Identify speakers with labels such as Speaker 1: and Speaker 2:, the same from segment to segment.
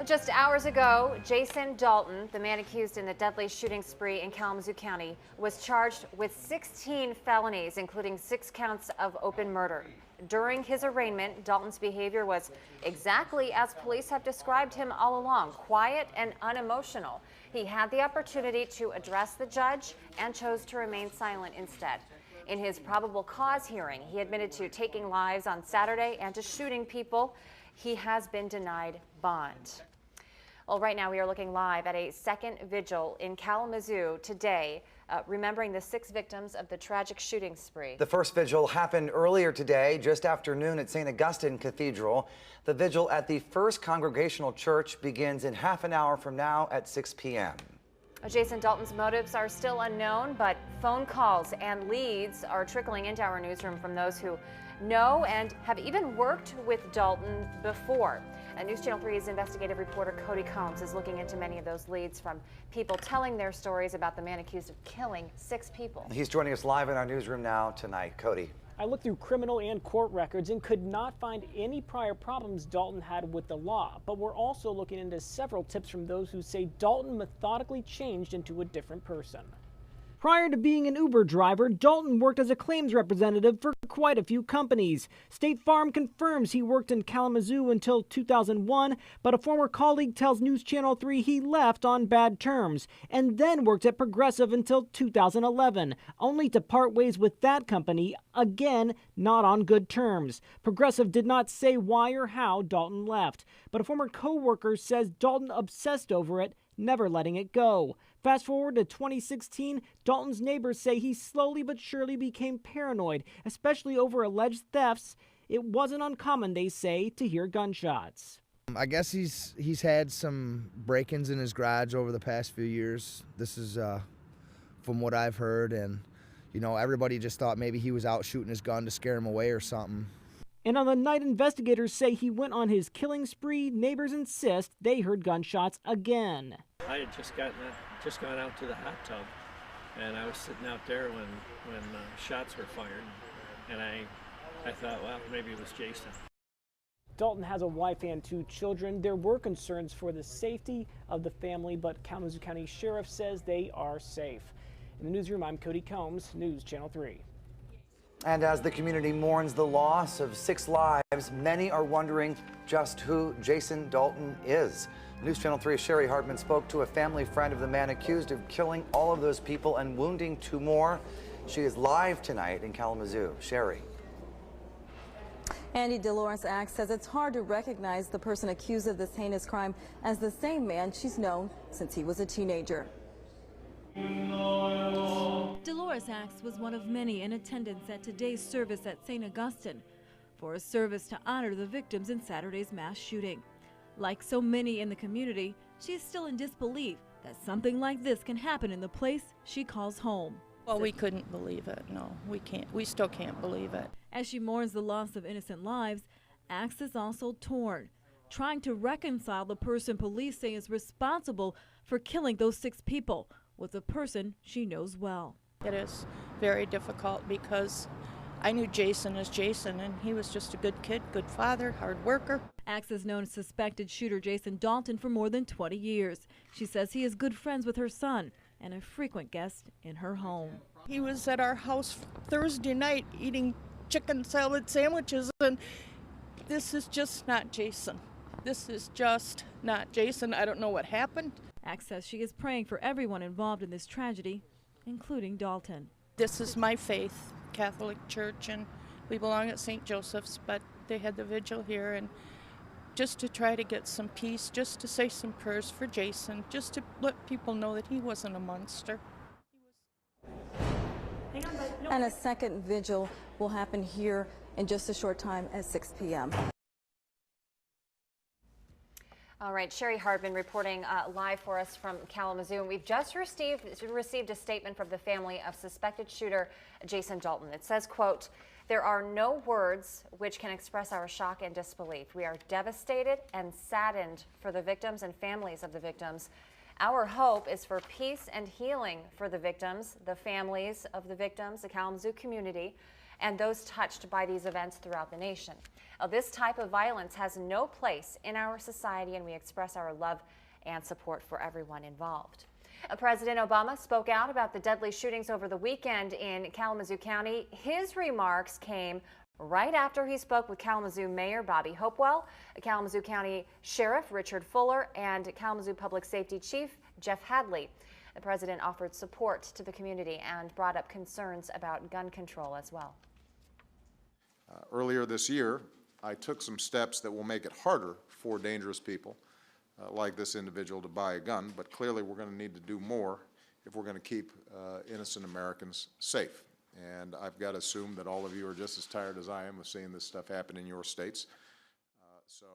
Speaker 1: Just hours ago, Jason Dalton, the man accused in the deadly shooting spree in Kalamazoo County, was charged with 16 felonies, including 6 counts of open murder. During his arraignment, Dalton's behavior was exactly as police have described him all along: quiet and unemotional. He had the opportunity to address the judge and chose to remain silent instead. In his probable cause hearing, he admitted to taking lives on Saturday and to shooting people. He has been denied bond. Well, right now we are looking live at a second vigil in Kalamazoo today, remembering the 6 victims of the tragic shooting spree.
Speaker 2: The first vigil happened earlier today, just after noon at St. Augustine Cathedral. The vigil at the First Congregational Church begins in half an hour from now at 6 p.m.
Speaker 1: Jason Dalton's motives are still unknown, but phone calls and leads are trickling into our newsroom from those who know and have even worked with Dalton before. News Channel 3's investigative reporter Cody Combs is looking into many of those leads from people telling their stories about the man accused of killing 6 people.
Speaker 2: He's joining us live in our newsroom now tonight. Cody.
Speaker 3: I looked through criminal and court records and could not find any prior problems Dalton had with the law, but we're also looking into several tips from those who say Dalton methodically changed into a different person. Prior to being an Uber driver, Dalton worked as a claims representative for quite a few companies. State Farm confirms he worked in Kalamazoo until 2001, but a former colleague tells News Channel 3 he left on bad terms and then worked at Progressive until 2011, only to part ways with that company, again, not on good terms. Progressive did not say why or how Dalton left, but a former co-worker says Dalton obsessed over it, never letting it go. Fast forward to 2016, Dalton's neighbors say he slowly but surely became paranoid, especially over alleged thefts. It wasn't uncommon, they say, to hear gunshots.
Speaker 4: I guess he's had some break-ins in his garage over the past few years. This is from what I've heard, and you know, everybody just thought maybe he was out shooting his gun to scare him away or something.
Speaker 3: And on the night investigators say he went on his killing spree, neighbors insist they heard gunshots again.
Speaker 5: I had just gone out to the hot tub, and I was sitting out there when shots were fired, and I thought, well, maybe it was Jason.
Speaker 3: Dalton has a wife and 2 children. There were concerns for the safety of the family, but Kalamazoo County Sheriff says they are safe. In the newsroom, I'm Cody Combs, News Channel 3.
Speaker 2: And as the community mourns the loss of 6 lives, many are wondering just who Jason Dalton is. News Channel 3's Sherry Hartman spoke to a family friend of the man accused of killing all of those people and wounding 2 more. She is live tonight in Kalamazoo. Sherry.
Speaker 6: Andy Dolores Axe says it's hard to recognize the person accused of this heinous crime as the same man she's known since he was a teenager.
Speaker 7: Dolores Axe was one of many in attendance at today's service at St. Augustine for a service to honor the victims in Saturday's mass shooting. Like so many in the community, she is still in disbelief that something like this can happen in the place she calls home.
Speaker 8: Well, we couldn't believe it. No, we can't. We still can't believe it.
Speaker 7: As she mourns the loss of innocent lives, Axe is also torn, trying to reconcile the person police say is responsible for killing those 6 people with a person she knows well.
Speaker 8: It is very difficult because I knew Jason as Jason, and he was just a good kid, good father, hard worker.
Speaker 7: Axe has known suspected shooter Jason Dalton for more than 20 years. She says he is good friends with her son and a frequent guest in her home.
Speaker 8: He was at our house Thursday night eating chicken salad sandwiches, and this is just not Jason. This is just not Jason. I don't know what happened.
Speaker 7: Axe says she is praying for everyone involved in this tragedy, including Dalton.
Speaker 8: This is my faith, Catholic Church, and we belong at St. Joseph's, but they had the vigil here, and just to try to get some peace, just to say some prayers for Jason, just to let people know that he wasn't a monster.
Speaker 6: And a second vigil will happen here in just a short time at 6 p.m.
Speaker 1: All right, Sherry Hartman reporting live for us from Kalamazoo. And we've just received a statement from the family of suspected shooter Jason Dalton. It says, quote, "There are no words which can express our shock and disbelief. We are devastated and saddened for the victims and families of the victims. Our hope is for peace and healing for the victims, the families of the victims, the Kalamazoo community, and those touched by these events throughout the nation. This type of violence has no place in our society, and we express our love and support for everyone involved. President Obama spoke out about the deadly shootings over the weekend in Kalamazoo County. His remarks came right after he spoke with Kalamazoo Mayor Bobby Hopewell, Kalamazoo County Sheriff Richard Fuller, and Kalamazoo Public Safety Chief Jeff Hadley. The president offered support to the community and brought up concerns about gun control as well.
Speaker 9: Earlier this year, I took some steps that will make it harder for dangerous people like this individual to buy a gun, but clearly we're going to need to do more if we're going to keep innocent Americans safe. And I've got to assume that all of you are just as tired as I am of seeing this stuff happen in your states. So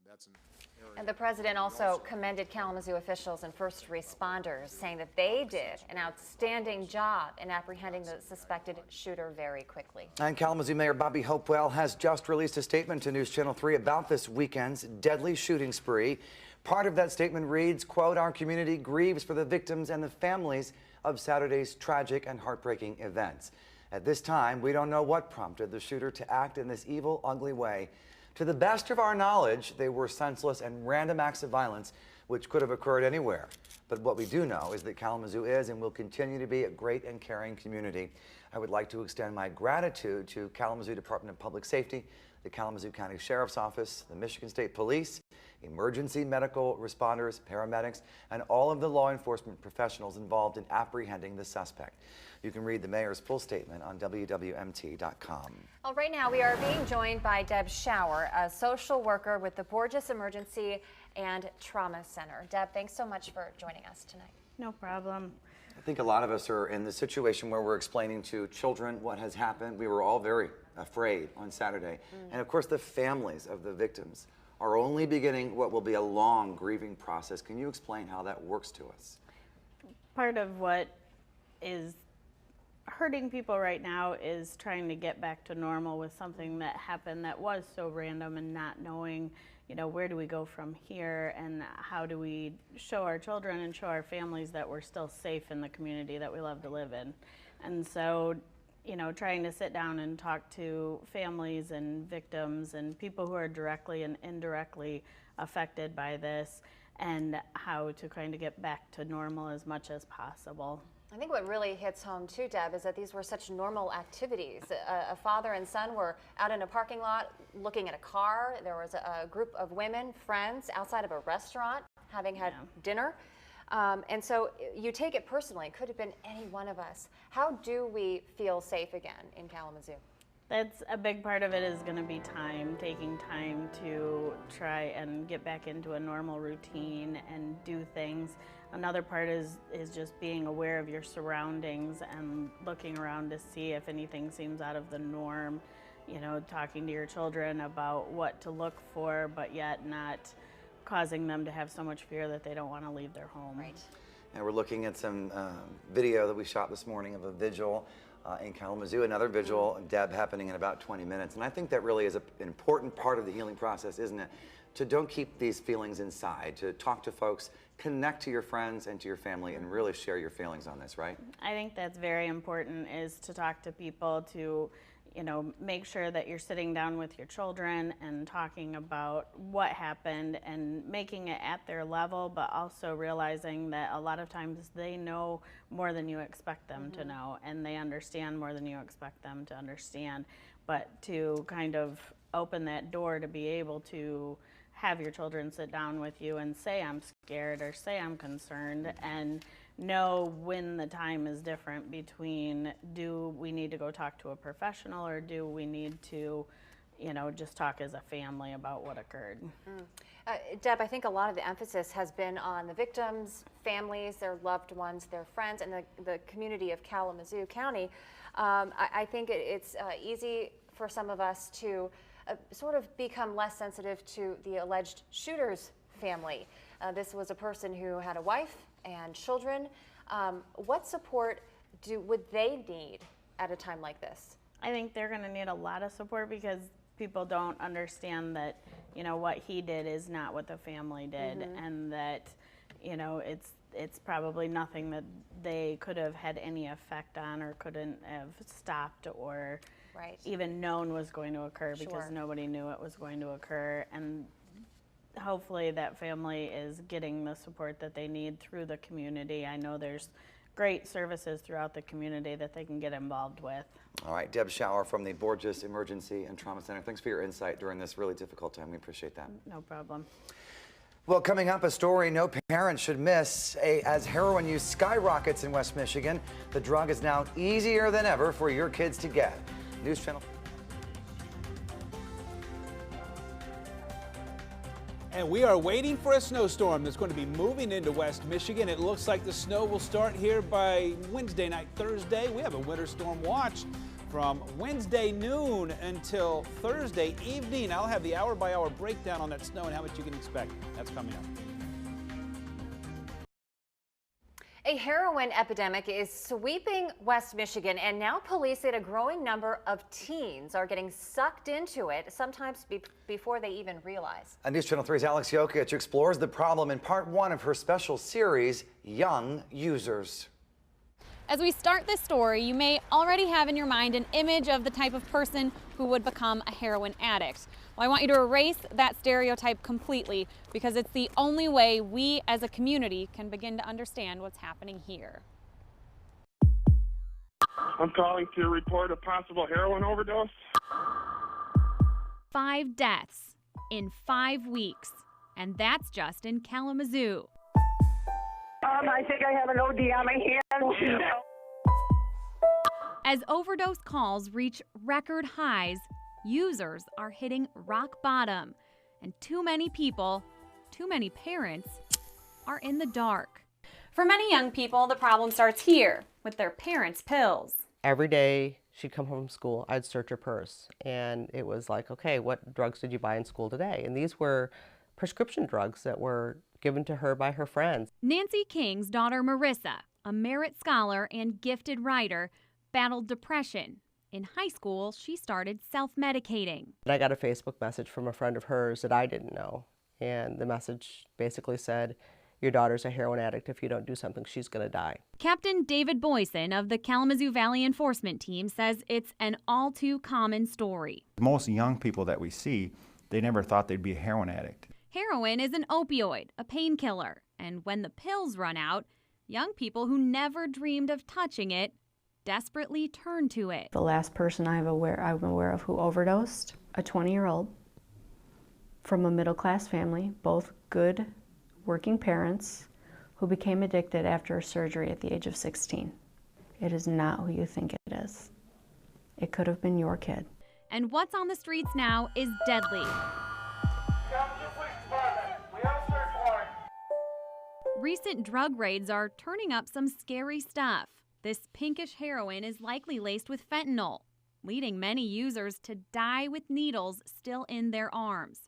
Speaker 9: that's an area.
Speaker 1: And the president also commended Kalamazoo officials and first responders, saying that they did an outstanding job in apprehending the suspected shooter very quickly.
Speaker 2: And Kalamazoo Mayor Bobby Hopewell has just released a statement to News Channel 3 about this weekend's deadly shooting spree. Part of that statement reads, quote, "Our community grieves for the victims and the families of Saturday's tragic and heartbreaking events. At this time, we don't know what prompted the shooter to act in this evil, ugly way. To the best of our knowledge, they were senseless and random acts of violence which could have occurred anywhere. But what we do know is that Kalamazoo is and will continue to be a great and caring community. I would like to extend my gratitude to Kalamazoo Department of Public Safety, the Kalamazoo County Sheriff's Office, the Michigan State Police, emergency medical responders, paramedics, and all of the law enforcement professionals involved in apprehending the suspect." You can read the mayor's full statement on WWMT.com.
Speaker 1: Well, right now we are being joined by Deb Schauer, a social worker with the Borges Emergency and Trauma Center. Deb, thanks so much for joining us tonight.
Speaker 10: No problem.
Speaker 2: I think a lot of us are in the situation where we're explaining to children what has happened. We were all very afraid on Saturday. And of course, the families of the victims are only beginning what will be a long grieving process. Can you explain how that works to us?
Speaker 10: Part of what is hurting people right now is trying to get back to normal with something that happened that was so random, and not knowing, you know, where do we go from here, and how do we show our children and show our families that we're still safe in the community that we love to live in. And so, you know, trying to sit down and talk to families and victims and people who are directly and indirectly affected by this, and how to kind of get back to normal as much as possible.
Speaker 1: I think what really hits home too, Deb, is that these were such normal activities. A father and son were out in a parking lot looking at a car. There was a group of women, friends, outside of a restaurant having had dinner. And so you take it personally. It could have been any one of us. How do we feel safe again in Kalamazoo?
Speaker 10: That's a big part of it, is going to be time, taking time to try and get back into a normal routine and do things. Another part is just being aware of your surroundings and looking around to see if anything seems out of the norm. You know, talking to your children about what to look for, but yet not causing them to have so much fear that they don't want to leave their home.
Speaker 1: Right.
Speaker 2: And we're looking at some video that we shot this morning of a vigil in Kalamazoo, another vigil, Deb, happening in about 20 minutes. And I think that really is an important part of the healing process, isn't it? To don't keep these feelings inside, to talk to folks, connect to your friends and to your family, and really share your feelings on this, right?
Speaker 10: I think that's very important, is to talk to people, to, you know, make sure that you're sitting down with your children and talking about what happened and making it at their level, but also realizing that a lot of times they know more than you expect them to know, and they understand more than you expect them to understand. But to kind of open that door to be able to have your children sit down with you and say, I'm scared, or say, I'm concerned, and know when the time is different between, do we need to go talk to a professional, or do we need to, you know, just talk as a family about what occurred.
Speaker 1: Deb, I think a lot of the emphasis has been on the victims, families, their loved ones, their friends, and the community of Kalamazoo County. I think it's easy for some of us to sort of become less sensitive to the alleged shooter's family. This was a person who had a wife and children. What support would they need at a time like this?
Speaker 10: I think they're going to need a lot of support, because people don't understand that, you know, what he did is not what the family did, and that, you know, it's probably nothing that they could have had any effect on or couldn't have stopped or, even known was going to occur, because
Speaker 1: Sure.
Speaker 10: nobody knew it was going to occur. And hopefully that family is getting the support that they need through the community. I know there's great services throughout the community that they can get involved with.
Speaker 2: All right, Deb Schauer from the Borges Emergency and Trauma Center. Thanks for your insight during this really difficult time. We appreciate that.
Speaker 10: No problem.
Speaker 2: Well, coming up, a story no parent should miss. As heroin use skyrockets in West Michigan, the drug is now easier than ever for your kids to get. News Channel.
Speaker 11: And we are waiting for a snowstorm that's going to be moving into West Michigan. It looks like the snow will start here by Wednesday night, Thursday. We have a winter storm watch from Wednesday noon until Thursday evening. I'll have the hour-by-hour breakdown on that snow and how much you can expect. That's coming up.
Speaker 1: A heroin epidemic is sweeping West Michigan, and now police say a growing number of teens are getting sucked into it, sometimes before they even realize.
Speaker 2: News Channel 3's Alex Jokic explores the problem in part 1 of her special series, Young Users.
Speaker 12: As we start this story, you may already have in your mind an image of the type of person who would become a heroin addict. Well, I want you to erase that stereotype completely, because it's the only way we as a community can begin to understand what's happening here.
Speaker 13: I'm calling to report a possible heroin overdose.
Speaker 12: 5 deaths in 5 weeks, and that's just in Kalamazoo.
Speaker 14: I think I have an OD on my hands.
Speaker 12: As overdose calls reach record highs, users are hitting rock bottom, and too many people, too many parents, are in the dark. For many young people, the problem starts here with their parents' pills.
Speaker 15: Every day she'd come home from school, I'd search her purse, and it was like, okay, what drugs did you buy in school today? And these were prescription drugs that were given to her by her friends.
Speaker 12: Nancy King's daughter Marissa, a merit scholar and gifted writer, battled depression. In high school, she started self-medicating.
Speaker 15: And I got a Facebook message from a friend of hers that I didn't know, and the message basically said, your daughter's a heroin addict. If you don't do something, she's going to die.
Speaker 12: Captain David Boyson of the Kalamazoo Valley Enforcement Team says it's an all too common story.
Speaker 16: Most young people that we see, they never thought they'd be a heroin addict.
Speaker 12: Heroin is an opioid, a painkiller, and when the pills run out, young people who never dreamed of touching it desperately turn to it.
Speaker 17: The last person I'm aware of who overdosed, a 20-year-old from a middle-class family, both good working parents, who became addicted after surgery at the age of 16. It is not who you think it is. It could have been your kid.
Speaker 12: And what's on the streets now is deadly. Recent drug raids are turning up some scary stuff. This pinkish heroin is likely laced with fentanyl, leading many users to die with needles still in their arms.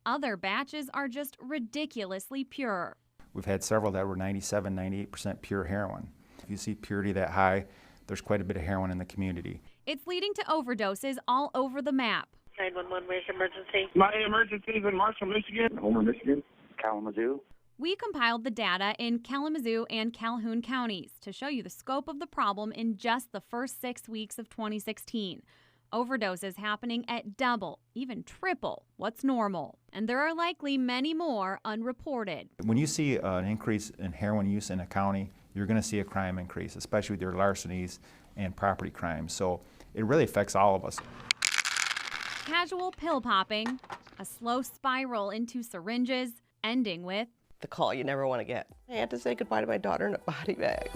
Speaker 12: Other batches are just ridiculously pure.
Speaker 16: We've had several that were 97, 98% pure heroin. If you see purity that high, there's quite a bit of heroin in the community.
Speaker 12: It's leading to overdoses all over the map.
Speaker 14: 911, where's your emergency?
Speaker 13: My emergency is in Marshall, Michigan.
Speaker 18: Homer, Michigan. Kalamazoo.
Speaker 12: We compiled the data in Kalamazoo and Calhoun counties to show you the scope of the problem in just the first 6 weeks of 2016. Overdoses happening at double, even triple what's normal. And there are likely many more unreported.
Speaker 16: When you see an increase in heroin use in a county, you're going to see a crime increase, especially with your larcenies and property crimes. So it really affects all of us.
Speaker 12: Casual pill popping, a slow spiral into syringes, ending with
Speaker 15: The call you never want to get. I had to say goodbye to my daughter in a body bag.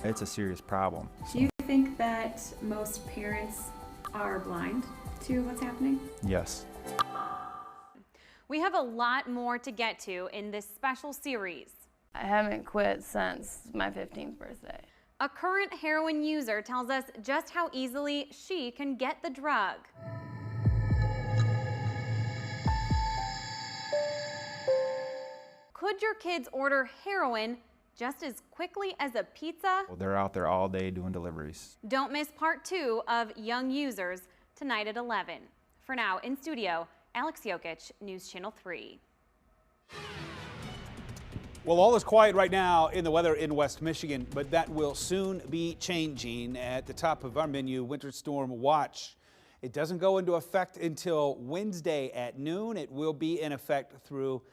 Speaker 16: It's a serious problem.
Speaker 19: Do you think that most parents are blind to what's happening?
Speaker 16: Yes.
Speaker 12: We have a lot more to get to in this special series.
Speaker 20: I haven't quit since my 15th birthday.
Speaker 12: A current heroin user tells us just how easily she can get the drug. Could your kids order heroin just as quickly as a pizza?
Speaker 16: Well, they're out there all day doing deliveries.
Speaker 12: Don't miss part 2 of Young Users tonight at 11. For now, in studio, Alex Jokic, News Channel 3.
Speaker 11: Well, all is quiet right now in the weather in West Michigan, but that will soon be changing. At the top of our menu, winter storm watch. It doesn't go into effect until Wednesday at noon. It will be in effect through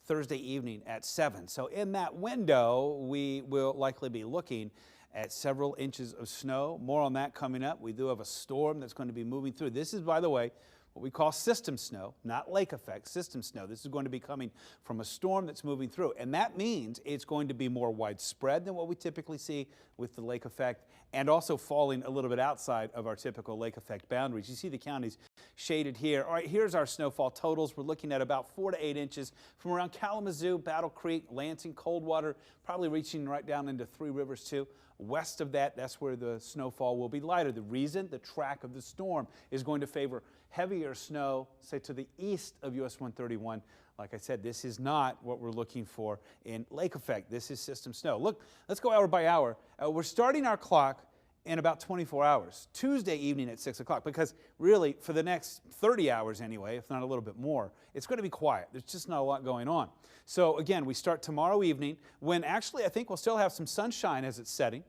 Speaker 11: Thursday evening at 7. So in that window, we will likely be looking at several inches of snow. More on that coming up. We do have a storm that's going to be moving through. This is, by the way, what we call system snow, not lake effect, system snow. This is going to be coming from a storm that's moving through. And that means it's going to be more widespread than what we typically see with the lake effect, and also falling a little bit outside of our typical lake effect boundaries. You see the counties shaded here. All right, here's our snowfall totals. We're looking at about 4 to 8 inches from around Kalamazoo, Battle Creek, Lansing, Coldwater, probably reaching right down into Three Rivers too. West of that, that's where the snowfall will be lighter. The reason, the track of the storm is going to favor heavier snow, say to the east of US 131. Like I said, this is not what we're looking for in lake effect. This is system snow. Look, let's go hour by hour. We're starting our clock in about 24 hours, Tuesday evening at 6 o'clock, because really for the next 30 hours anyway, if not a little bit more, it's going to be quiet. There's just not a lot going on. So again, we start tomorrow evening when actually I think we'll still have some sunshine as it's setting.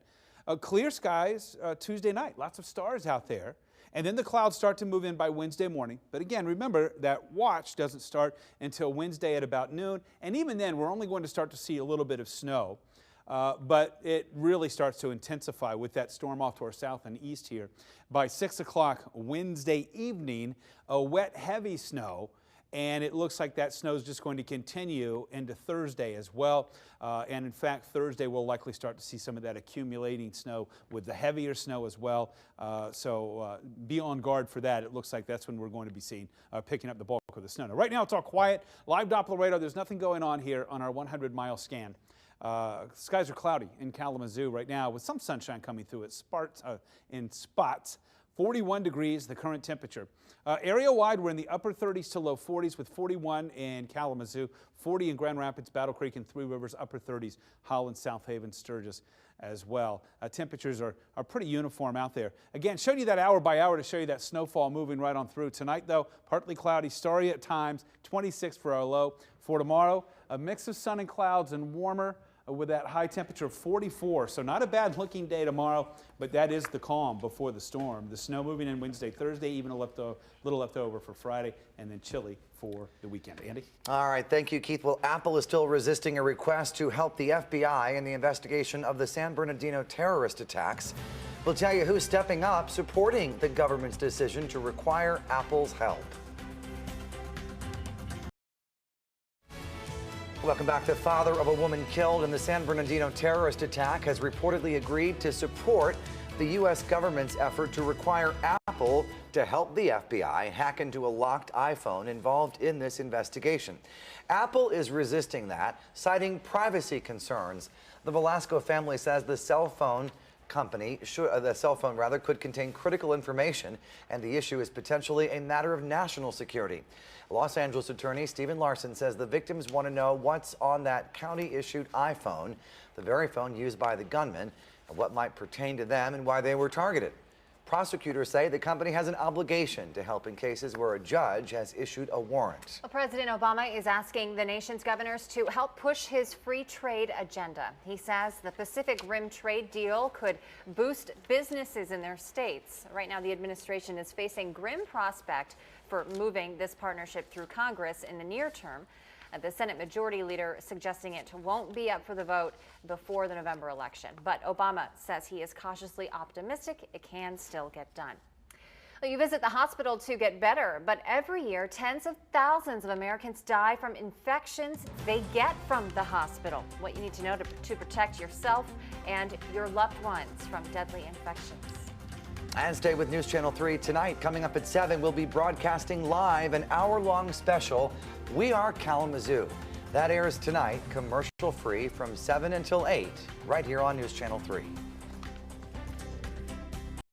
Speaker 11: Clear skies Tuesday night, lots of stars out there. And then the clouds start to move in by Wednesday morning. But again, remember that watch doesn't start until Wednesday at about noon. And even then, we're only going to start to see a little bit of snow. But it really starts to intensify with that storm off to our south and east here. By 6 o'clock Wednesday evening, a wet, heavy snow. And it looks like that snow is just going to continue into Thursday as well. And in fact, Thursday we'll likely start to see some of that accumulating snow with the heavier snow as well. So be on guard for that. It looks like that's when we're going to be seeing picking up the bulk of the snow. Now, right now it's all quiet. Live Doppler radar, there's nothing going on here on our 100-mile scan. Skies are cloudy in Kalamazoo right now with some sunshine coming through in spots. 41 degrees, the current temperature. Area-wide, we're in the upper 30s to low 40s with 41 in Kalamazoo, 40 in Grand Rapids, Battle Creek, and Three Rivers, upper 30s, Holland, South Haven, Sturgis as well. Temperatures are pretty uniform out there. Again, showed you that hour by hour to show you that snowfall moving right on through. Tonight, though, partly cloudy, starry at times, 26 for our low. For tomorrow, a mix of sun and clouds and warmer, with that high temperature of 44. So not a bad looking day tomorrow, but that is the calm before the storm. The snow moving in Wednesday, Thursday, even a little left over for Friday, and then chilly for the weekend. Andy?
Speaker 2: All right, thank you, Keith. Well, Apple is still resisting a request to help the FBI in the investigation of the San Bernardino terrorist attacks. We'll tell you who's stepping up, supporting the government's decision to require Apple's help. Welcome back. The father of a woman killed in the San Bernardino terrorist attack has reportedly agreed to support the U.S. government's effort to require Apple to help the FBI hack into a locked iPhone involved in this investigation. Apple is resisting that, citing privacy concerns. The Velasco family says the cell phone could contain critical information, and the issue is potentially a matter of national security. Los Angeles attorney Stephen Larson says the victims want to know what's on that county-issued iPhone, the very phone used by the gunman, and what might pertain to them and why they were targeted. Prosecutors say the company has an obligation to help in cases where a judge has issued a warrant.
Speaker 1: Well, President Obama is asking the nation's governors to help push his free trade agenda. He says the Pacific Rim trade deal could boost businesses in their states. Right now, the administration is facing grim prospect for moving this partnership through Congress in the near term. The Senate Majority Leader suggesting it won't be up for the vote before the November election. But Obama says he is cautiously optimistic it can still get done. You visit the hospital to get better, but every year tens of thousands of Americans die from infections they get from the hospital. What you need to know to protect yourself and your loved ones from deadly infections.
Speaker 2: And stay with News Channel 3 tonight. Coming up at 7, we'll be broadcasting live an hour-long special, We Are Kalamazoo. That airs tonight, commercial-free from 7 until 8, right here on News Channel 3.